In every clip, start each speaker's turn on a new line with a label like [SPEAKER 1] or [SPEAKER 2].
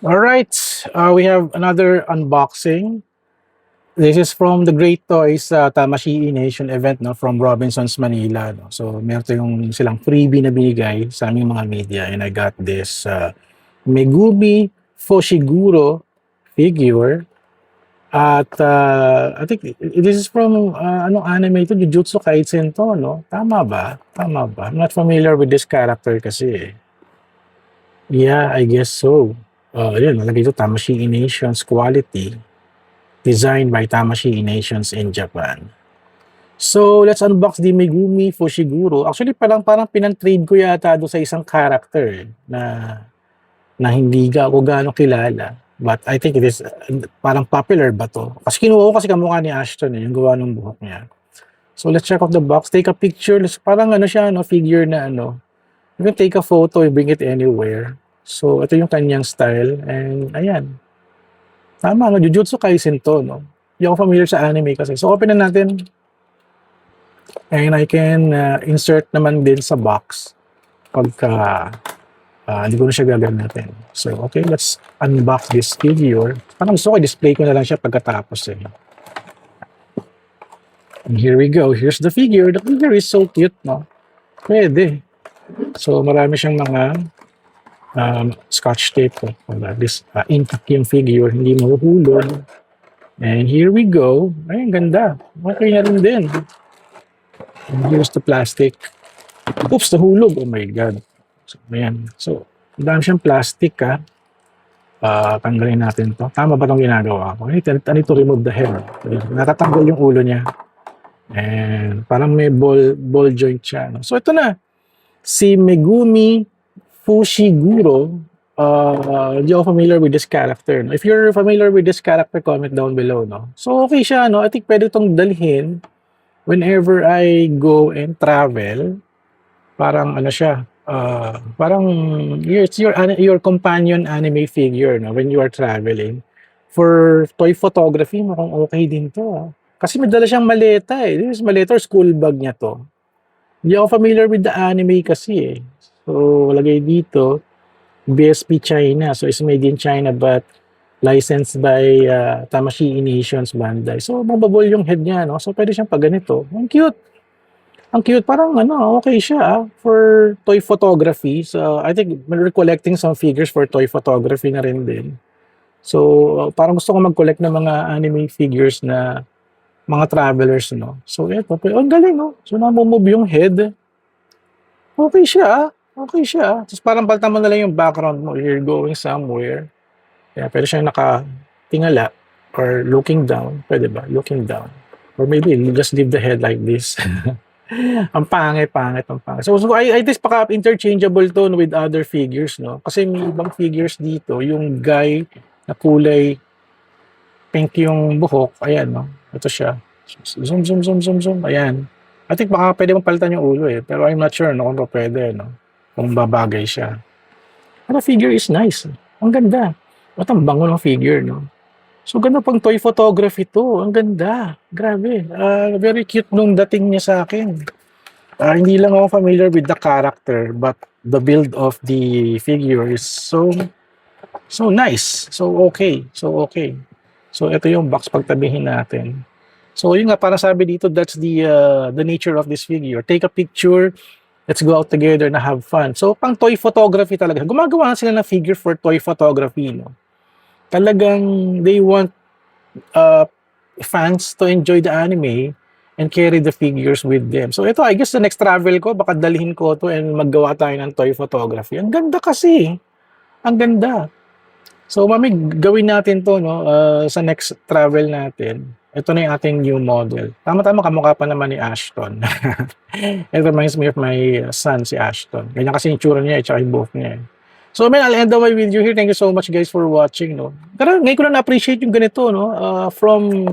[SPEAKER 1] All right, we have another unboxing. This is from the Great Toys Tamashii Nation event, no, from Robinsons Manila. No? So meron yung silang freebie na binigay sa aming mga media, and I got this Megumi Fushiguro figure. At I think this is from anong anime ito? Jujutsu Kaisen to, no? Tama ba? Tama ba? I'm not familiar with this character kasi eh. Yeah, I guess so. Yun, nalagay ito, Tamashii Nations Quality. Designed by Tamashii Nations in Japan. So, let's unbox the Megumi Fushiguro. Actually, parang pinang-trade ko yata doon sa isang character na hindi ako gaano kilala. But I think it is parang popular ba to? Kasi kinuha ko kasi kamukha ni Ashton, yung gawa ng buhok niya. So, let's check out the box. Take a picture. Parang ano siya, no, figure na ano. You can take a photo and bring it anywhere. So, ito yung kanyang style. And, ayan. Tama, no? Jujutsu Kaisen to, no? Hindi ako familiar sa anime kasi. So, open na natin. And I can insert naman din sa box pagka hindi ko na siya gagamitin. So, okay, let's unbox this figure. Parang gusto ko, display ko na lang siya pagkatapos eh. And here we go. Here's the figure. The figure is so cute, no? Pwede. So, marami siyang mga scotch tape ko. This intact yung figure, hindi mahuhulog. And here we go. Ay, ang ganda. Okay na rin din. And here's the plastic. Oops, nahulog. Oh my God. So, ayan. So, dami siyang plastic, ha. Tanggalin natin to. Tama ba itong ginagawa ko? I need to remove the head. Natatanggal yung ulo niya. And parang may ball joint siya. No? So, ito na. Si Megumi Fushiguro. Hindi ako familiar with this character. No? If you're familiar with this character, comment down below. No? So, okay siya. No? I think pwede itong dalhin whenever I go and travel. Parang ano siya. Parang it's your companion anime figure, no? When you are traveling. For toy photography, mukhang okay din to. Kasi may dala siyang maleta eh. This is maleta or school bag niya to. Hindi ako familiar with the anime kasi eh. So, lagay dito, BSP China. So, it's made in China but licensed by Tamashii Nations Bandai. So, mababol yung head niya, no? So, pwede siyang pag ganito. Ang cute. Ang cute. Parang ano, okay siya for toy photography. So, I think we're collecting some figures for toy photography na rin din. So, parang gusto ko mag-collect ng mga anime figures na mga travelers, no? So, eto. Ang galing, no? So, namumove yung head. Okay siya. Okay siya. Tapos parang palta mo na lang yung background mo. You're going somewhere. Kaya pwede siya nakatingala or looking down. Pwede ba? Looking down. Or maybe just leave the head like this. Ang pangit. So I think baka interchangeable to with other figures, no? Kasi may ibang figures dito. Yung guy na kulay pink yung buhok. Ayan, no? Ito siya. Zoom. Ayan. I think baka pwede mong palitan yung ulo eh. Pero I'm not sure, no? Kung pwede, no? Kung babagay siya. Pero figure is nice. Ang ganda. At ang bango ng figure, no? So, ganda pang toy photography to. Ang ganda. Grabe. Very cute nung dating niya sa akin. Hindi lang ako familiar with the character, but the build of the figure is so nice. So, okay. So, ito yung box pagtabihin natin. So, yun nga, para sabi dito, that's the nature of this figure. Take a picture. Let's go out together na have fun. So, pang toy photography talaga. Gumagawa sila ng figure for toy photography, no? Talagang they want fans to enjoy the anime and carry the figures with them. So, ito, I guess the next travel ko, baka dalhin ko to and maggawa tayo ng toy photography. Ang ganda kasi. Ang ganda. So, mami, gawin natin to, no? Sa next travel natin. Ito na yung ating new model. Tama-tama, kamukha pa naman ni Ashton. It reminds me of my son, si Ashton. Ganyan kasi yung tsura niya, at saka yung buhok niya. So, man, I'll end my video here. Thank you so much, guys, for watching, no? Pero ngayon ko na na-appreciate yung ganito, no? From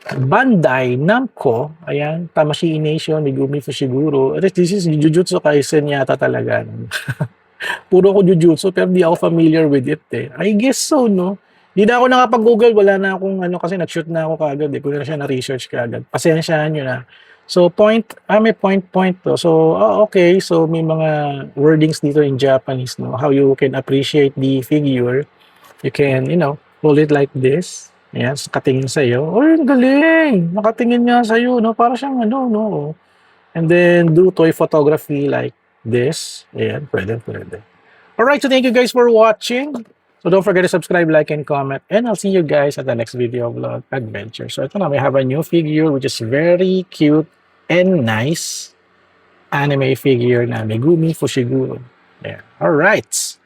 [SPEAKER 1] Bandai Namco, ayan, Tamashii Nation, Megumi Fushiguro. This is Jujutsu Kaisen yata talaga. No? Puro ko Jujutsu, pero di ako familiar with it, eh. I guess so, no? Di na ako nakapag-google, wala na akong ano kasi nag-shoot na ako kaagad. Ko na siya na-research kaagad. Pasensyahan nyo na. So, may point to. So, okay. So, may mga wordings dito in Japanese, no? How you can appreciate the figure You can, hold it like this. Ayan, nakatingin sa'yo. Uy, ang galing! Nakatingin nga sa'yo, no? Para siyang no? And then, do toy photography like this. Ayan, pwede. Alright, so thank you guys for watching. So don't forget to subscribe, like, and comment. And I'll see you guys at the next video vlog adventure. So ito na, we have a new figure which is very cute and nice anime figure na Megumi Fushiguro. Yeah. Alright.